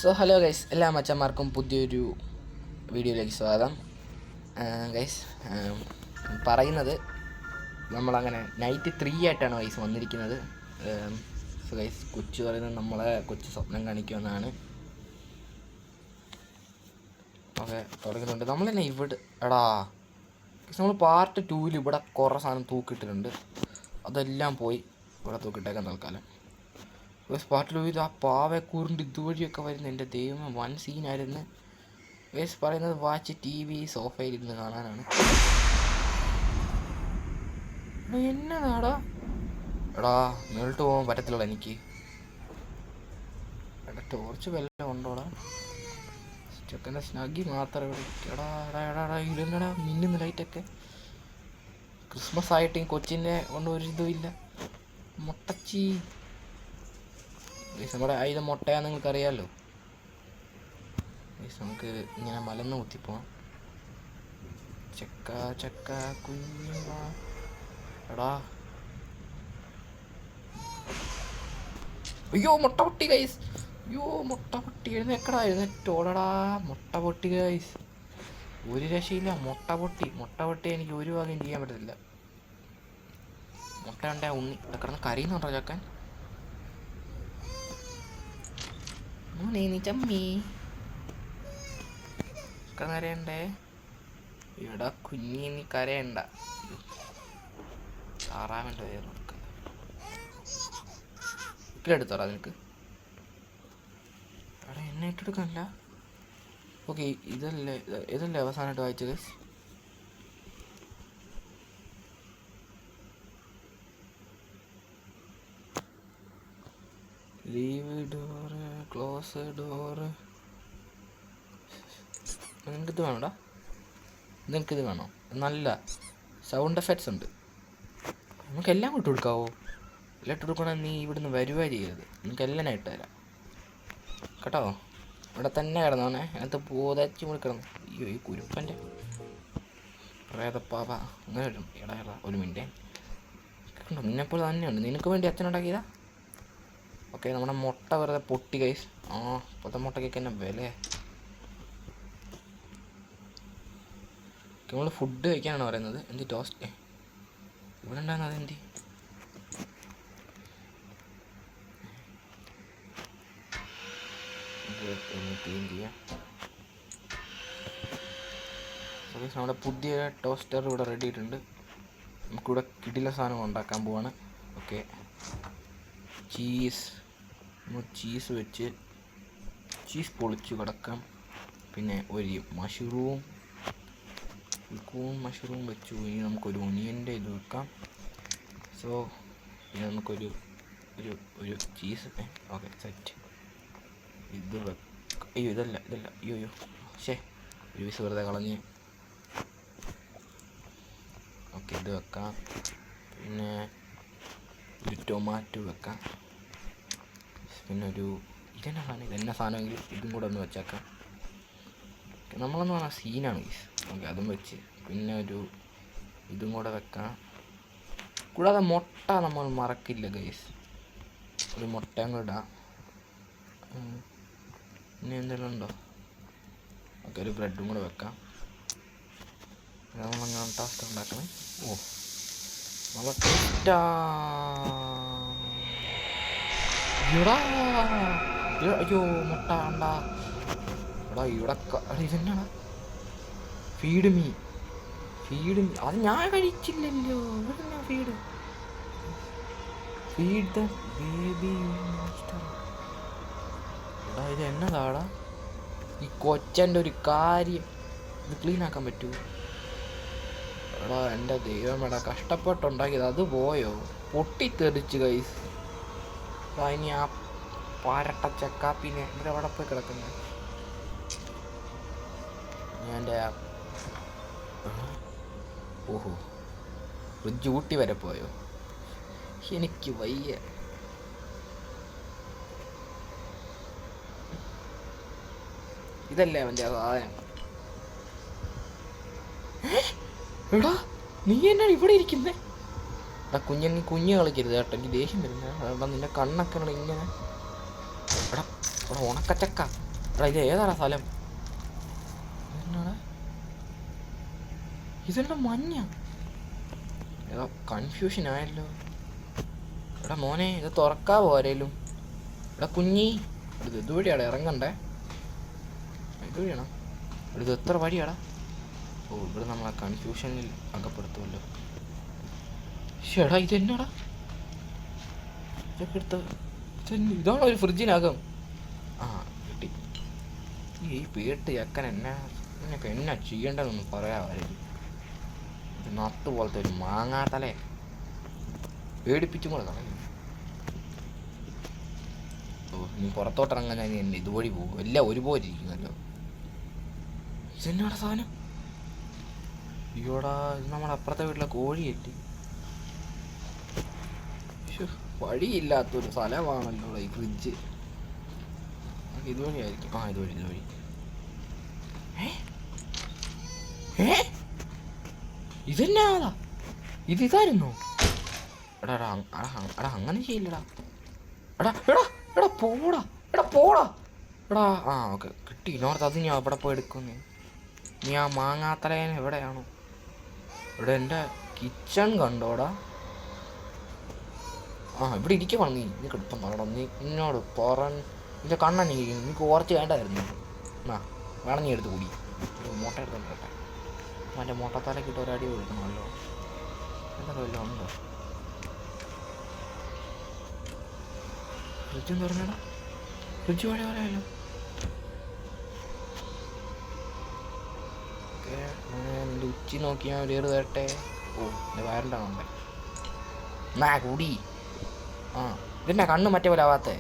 So hello guys, എല്ലാ മച്ചന്മാർക്കും പുതിയൊരു വീഡിയോയിലേക്ക് സ്വാഗതം. ഗൈസ് പറയുന്നത് നമ്മളങ്ങനെ നൈറ്റ് 3 ആയിട്ടാണ് ഗൈസ് വന്നിരിക്കുന്നത്. സോ ഗൈസ് കൊച്ചു പറയുന്നത് നമ്മളെ കൊച്ചു സ്വപ്നം കാണിക്കുമെന്നാണ്. ഓക്കെ, തുടങ്ങുന്നുണ്ട്. നമ്മൾ തന്നെ ഇവിടെ നമ്മൾ പാർട്ട് 2-ൽ ഇവിടെ കുറേ സാധനം തൂക്കിയിട്ടിട്ടുണ്ട്. അതെല്ലാം പോയി ഇവിടെ തൂക്കിയിട്ടേക്കാൻ തൽക്കാലം. പാർട്ടിൽ ഇത് ആ പാവക്കൂറിൻ്റെ ഇതുവഴിയൊക്കെ വരുന്ന എൻ്റെ ദൈവം വൻ സീനായിരുന്നു. വേസ് പറയുന്നത് വാച്ച് TV സോഫയിലിരുന്ന് കാണാനാണ്. എന്നതാടാ മേളിട്ട് പോകാൻ പറ്റത്തില്ല എനിക്ക്. ടോർച്ച് വല്ലതും ഉണ്ടോടാ? ചെക്കൻ്റെ സ്നഗി മാത്രം ഇടുന്നടാ മിന്നുന്ന ലൈറ്റൊക്കെ. ക്രിസ്മസ് ആയിട്ട് ഈ കൊച്ചിൻ്റെ കൊണ്ട് ഒരിതും ഇല്ല. മുട്ടച്ചി നമ്മുടെ ഇത് മുട്ടയാന്ന് നിങ്ങൾക്കറിയാമല്ലോ. നമുക്ക് ഇങ്ങനെ മലന്ന് കുത്തിപ്പോവാം. ചക്ക കുഞ്ഞു എടാ, അയ്യോ മുട്ട പൊട്ടി ഗൈസ്. അയ്യോ മുട്ട പൊട്ടി. എഴുന്നേറ്റോടടാ. മുട്ട പൊട്ടി ഗൈസ്. ഒരു രക്ഷയില്ല. മുട്ട പൊട്ടി എനിക്ക് ഒരു ഭാഗം ചെയ്യാൻ പറ്റത്തില്ല. മുട്ട ഉണ്ടേ ഉണ്ണി കിടന്ന് കരയുന്നുണ്ടോ ചക്കൻ? ചമ്മി കരയണ്ടേ? ഇവിടെ കുഞ്ഞി നീ കരയണ്ട. താറാവിൻ്റെ പേര് എടുത്തോടാ നിനക്ക്. എടാ എന്നെ ഇട്ടെടുക്കാനല്ല. ഓക്കെ, ഇതല്ലേ അവസാനമായിട്ട് വായിച്ചത്. Leave door, close door. നിനക്കിത് വേണോടാ? നിനക്കിത് വേണോ? നല്ല സൗണ്ട് എഫക്ട്സ് ഉണ്ട്. നമുക്കെല്ലാം ഇട്ട് കൊടുക്കാവോ? എല്ലാം ഇട്ട് കൊടുക്കണമെങ്കിൽ നീ ഇവിടുന്ന് വരുവാ ചെയ്യരുത്. നിനക്കെല്ലാം ഇട്ട് തരാം കേട്ടോ. ഇവിടെ തന്നെ കിടന്നോണേ. അതിനകത്ത് പോതച്ച് കൂടി കിടന്നു. അയ്യോ ഈ കുരുപ്പൻ്റെ പ്രേതപ്പാവ അങ്ങനെ വരും. എടാ ഒരു മിനിറ്റ് കേട്ടോ. നിന്നെപ്പോലെ തന്നെയുണ്ട്. നിനക്ക് വേണ്ടി അച്ഛനുണ്ടാക്കിയതാ. ഓക്കെ, നമ്മുടെ മുട്ട വെറുതെ പൊട്ടി ഗൈസ്. ഇപ്പോഴത്തെ മുട്ടയ്ക്കൊക്കെ തന്നെ വില. നമ്മൾ ഫുഡ് കഴിക്കാനാണ് പറയുന്നത്. എന്ത് ടോസ്റ്റ് ഇവിടെ ഉണ്ടാകുന്നത്? അതെന്തി ക്ലീൻ ചെയ്യാം. ഓക്കെ, നമ്മുടെ പുതിയ ടോസ്റ്റർ ഇവിടെ റെഡി ആയിട്ടുണ്ട്. നമുക്കിവിടെ കിടില സാധനം ഉണ്ടാക്കാൻ പോവാണ്. ഓക്കെ, ചീസ് വെച്ച് ചീസ് പൊളിച്ച് കിടക്കാം. പിന്നെ ഒരു മഷ്റൂം വെച്ചു. ഇനി നമുക്കൊരു ഒനിയൻ്റെ ഇത് വെക്കാം. സോ ഇനി നമുക്കൊരു ഒരു ചീസ്. Okay set. ഇത് അയ്യോ ഇതല്ല അയ്യോ ഒരു പീസ് വെറുതെ കളഞ്ഞ്. ഓക്കെ, ഇത് വെക്കാം. പിന്നെ ഒരു ടൊമാറ്റോ വെക്കാം. പിന്നെ ഇതെന്നെ സാധനമെങ്കിൽ ഇതും കൂടെ ഒന്ന് വെച്ചേക്കാം. നമ്മളെന്ന് പറഞ്ഞാൽ സീനാണ് ഗൈസ്. ഓക്കെ, അതും വെച്ച് പിന്നെ ഇതും കൂടെ വെക്കാം. കൂടാതെ മുട്ട നമ്മൾ മറക്കില്ല ഗൈസ്. ഒരു മുട്ടയും കൂടെ ഇടാം. പിന്നെ എന്തെങ്കിലും ഉണ്ടോ? ഓക്കെ, ഒരു ബ്രെഡും കൂടെ വെക്കാം. നമ്മളങ്ങനെ ടോസ്റ്റ് ഉണ്ടാക്കണേ. നല്ല ടേസ്റ്റാ. അയ്യോ മുട്ട ഉണ്ടാ. ഇവിടെ ഇതെന്നാണ്? Feed me. അത് ഞാൻ കഴിച്ചില്ലല്ലോ. ഇവിടെന്നാ ഫീഡ് ദ ബേബി മോൺസ്റ്റർ. ഇത് എന്നതാടാ? ഈ കൊച്ചൻ്റെ ഒരു കാര്യം. ഇത് ക്ലീൻ ആക്കാൻ പറ്റുമോ? എൻ്റെ ദൈവമേടാ, കഷ്ടപ്പെട്ടുണ്ടാക്കിയത് അത് പോയോ? പൊട്ടിത്തെറിച്ച് ഗൈസ്. ഇനി ആ പാരട്ട ചക്കാപ്പിനെ ഇവിടെ അവിടെ പോയി കിടക്കുന്നത്. എൻ്റെ ഫ്രിഡ്ജ് ഊട്ടി വരെ പോയോ? എനിക്ക് വയ്യ. ഇതല്ലേ അവൻ്റെ സാധനം. എടാ നീ എന്നാണ് ഇവിടെ ഇരിക്കുന്നേ? എടാ കുഞ്ഞ് കളിക്കരുത് കേട്ടോ. എനിക്ക് ദേഷ്യം വരുന്നത്. എടാ നിന്റെ കണ്ണൊക്കെ ഇങ്ങനെ. എടാ ഉണക്കച്ചക്ക എടാ ഇത് ഏതാടാ സ്ഥലം? എന്നാടാ ഇതെല്ലാം മഞ്ഞ? എടാ കൺഫ്യൂഷൻ ആയല്ലോ. എടാ മോനെ ഇത് തുറക്കാവോ ആരേലും? എടാ കുഞ്ഞി ഇത് ഇതുവഴിയാടാ ഇറങ്ങണ്ടേ? ഇതുവഴിയാണോ? ഇത് എത്ര വഴിയാടാ? ഓ ഇവിടെ നമ്മളെ കൺഫ്യൂഷനിൽ അകപ്പെടുത്തുമല്ലോ. എടാ ഇതെന്നാടാ ഇതൊക്കെ എടുത്ത ഇതാണോ ഒരു ഫ്രിഡ്ജിനകം? ആ കിട്ടി. ഈ പേട്ട് ചക്കൻ എന്നൊക്കെ എന്നാ ചെയ്യേണ്ടതെന്നൊന്നും പറയാമായിരുന്നു. നത്ത് പോലത്തെ ഒരു മാങ്ങാത്തലേ പേടിപ്പിച്ചും കൂടെ കളയും. ഓ നീ പുറത്തോട്ടിറങ്ങാൻ ഞാൻ എന്നെ ഇതുവഴി പോകും. എല്ലാം ഒരുപോലെ ഇരിക്കുന്നല്ലോ. ഇതെന്നാടാ സാധനം? അയ്യോടാ ഇത് നമ്മുടെ അപ്പുറത്തെ വീട്ടിലെ കോഴിയേറ്റ്. വഴിയില്ലാത്തൊരു സ്ഥലമാണല്ലോ ഈ ഫ്രിഡ്ജ്. ഇതുവഴി ആയിരിക്കും. ആ ഇതുവഴി. ഇതെന്നാതാ? ഇതായിരുന്നോ? എടാ അങ്ങനെ ചെയ്യില്ലടാ. എടാ പോടാ. എടാ ആ ഓക്കെ കിട്ടി. നോർത്ത് അത് ഞാൻ എവിടെ പോയി എടുക്കുന്നേ? നീ ആ മാങ്ങാത്തലേന എവിടെയാണോ? ഇവിടെ എൻ്റെ കിച്ചൺ കണ്ടോടാ. ആ ഇവിടെ ഇരിക്കുവാണ്. നീ കിടപ്പം പറയണം. നീ എന്നോട് നിന്റെ കണ്ണൻ നീ കുറച്ച് വേണ്ടായിരുന്നു. ആ വേണം നീ എടുത്ത് കൂടി മുട്ട എടുത്തോട്ടെ. മറ്റേ മുട്ടത്തലക്കിട്ട് ഒരടി കൊടുക്കണമല്ലോ. എന്തൊക്കെ വല്ലതും ഉണ്ടോ? ഫ്രിഡ്ജും തുറന്നടാ. ഫ്രിഡ്ജ് വഴി പറയാമല്ലോ. ഓക്കെ നിൻ്റെ ഉച്ചി നോക്കി ഞാൻ ഒരു തരട്ടെ. ഓ എൻ്റെ വയറിൻ്റെയാണുണ്ടേ. എന്നാ കൂടി. ആ ഇതെന്നാ കണ്ണ് മറ്റേ പോലെ ആവാത്തേ?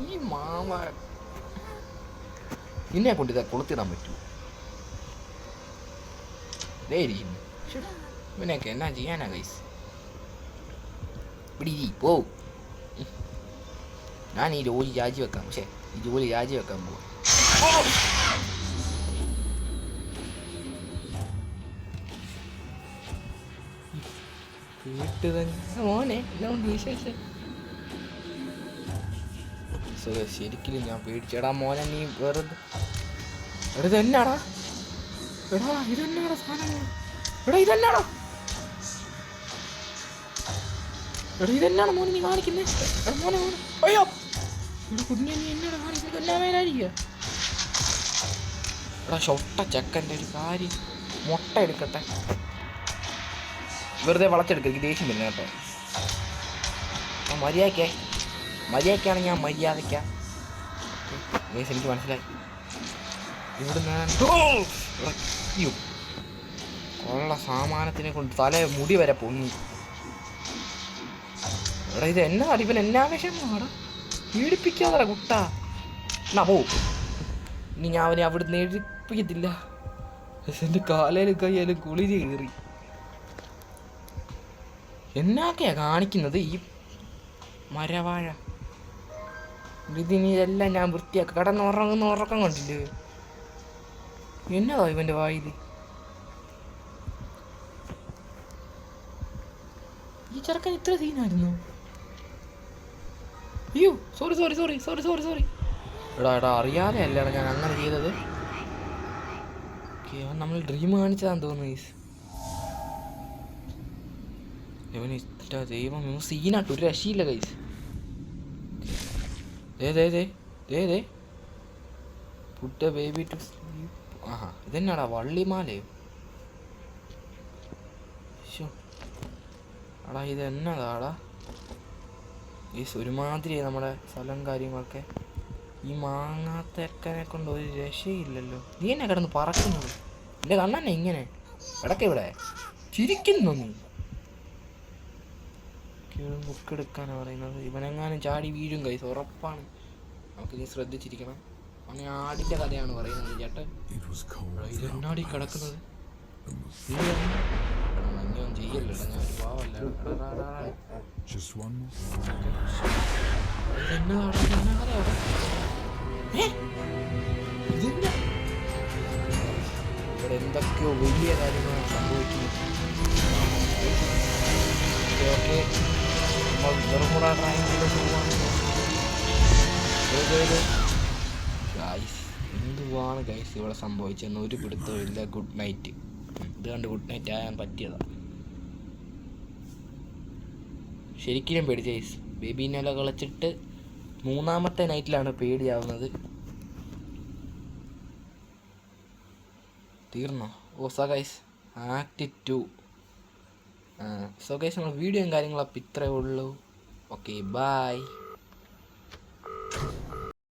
ഈ മാമ നിന്നെ കൊണ്ട് ഇതാ കൊളുത്തിടാൻ പറ്റൂ? ഇതേ ഇരിക്കുന്നു. ഇവനെയൊക്കെ എന്നാ ചെയ്യാനാ ഗൈസ്? ഇവിടെ പോ. ഞാൻ ഈ ജോലി രാജിവെക്കാം. പോവാം. മോനെ വിശേഷം? ശരിക്കും ഞാൻ പേടിച്ചെടാ മോനെ. നീ വെറുതെ ഇതെന്നാടാ? ഇതെന്നാടാ സാധനം? ഇതെന്നാണ് മോനെ നീ കാണിക്കുന്നത്? മോനെ അയ്യോ കുഞ്ഞെ നീ എന്നോട് കാണിക്കുന്നത് എന്നാ വേനായിരിക്കുക? ഷൊട്ട ചെക്കൻ്റെ ഒരു കാര്യം. മുട്ട എടുക്കട്ടെ. വെറുതെ വളച്ചെടുക്കുക. എനിക്ക് ദേഷ്യം വരുന്നത് കേട്ടോ. മര്യാദയ്ക്കാണ് ഞാൻ മര്യാദയ്ക്കാം. എനിക്ക് മനസ്സിലായി. ഇവിടുന്ന് ഉള്ള സാമാനത്തിനെ കൊണ്ട് തല മുടി വരെ പൊങ്ങി. എടാ ഇത് എന്നാ ഇവൻ എന്നാ വിഷയമാടാ? പീഡിപ്പിക്കാതെ കുട്ടാ. എന്നാ പോ. ഇനി ഞാൻ അവനെ അവിടുന്ന് എഴുപ്പിക്കത്തില്ല. എൻ്റെ കാലേലും കയ്യാലും കുളിരി കയറി. എന്നൊക്കെയാ കാണിക്കുന്നത് ഈ മരവാഴ? ഇതിനെല്ലാം ഞാൻ വൃത്തിയാക്കി കിടന്നുറങ്ങുന്ന ഉറക്കം കണ്ടില്ലേ? എന്നതാ ഇവൻ്റെ വായിൽ? ഈ ചെറുക്കൻ ഇത്ര സീനായിരുന്നു? അയ്യോ സോറി. എടാ അറിയാതെ അല്ലേടാ ഞാൻ അങ്ങനെ ചെയ്തത്. നമ്മൾ ഡ്രീം കാണിച്ചതാന്ന് തോന്നുന്നു. ഇവന് ദൈവം സീനാട്ട് ഒരു രക്ഷയില്ല കൈസ്. Put baby to sleep. ആഹാ ഇതെന്നാടാ വള്ളിമാലയോ? എടാ ഇതെന്നതാടാ? ഒരുമാതിരി നമ്മുടെ സ്ഥലം കാര്യങ്ങളൊക്കെ. ഈ മാങ്ങാത്തെക്കനെ കൊണ്ട് ഒരു രക്ഷയില്ലല്ലോ. നീ എന്നെ കിടന്ന് പറക്കുന്നത്? എൻ്റെ കണ്ണന്നെ ഇങ്ങനെ ഇടയ്ക്ക് ഇവിടെ ചിരിക്കുന്നു. നീ ബുക്ക് എടുക്കാനാണ് പറയുന്നത്. ഇവനെങ്ങാനും ചാടി വീഴും കൈസ് ഉറപ്പാണ്. നമുക്ക് നീ ശ്രദ്ധിച്ചിരിക്കണം. അങ്ങനെ ആടിൻ്റെ കഥയാണ് പറയുന്നത് ചേട്ടൻ. ഇതെന്നാടി കിടക്കുന്നത്? ഇനിയൊന്നും ചെയ്യല്ലോ. ഞാനൊരു പാവല്ല. ഇവിടെ എന്തൊക്കെയോ വലിയ കാര്യങ്ങളാണ് സംഭവിക്കുന്നത്. ഓക്കെ നമ്മൾ വെറും കൂടെ ട്രൈ ചെയ്ത് പോവാണ്. എന്തുവാണ് ഗൈസ് ഇവിടെ സംഭവിച്ചതെന്ന് ഒരു പിടുത്തവും ഇല്ല. Good night. ഇത് കണ്ട് ഗുഡ് നൈറ്റ് ആയാൻ പറ്റിയതാണ്. ശരിക്കും പേടിച്ച ഗൈസ്. ബേബീനെല്ലാം കളിച്ചിട്ട് 3ാമത്തെ നൈറ്റിലാണ് പേടിയാവുന്നത്. തീർന്നോ? So guys act 2. So guys നമ്മുടെ വീഡിയോയും കാര്യങ്ങളും അപ്പം ഇത്രയേ ഉള്ളൂ. Okay bye.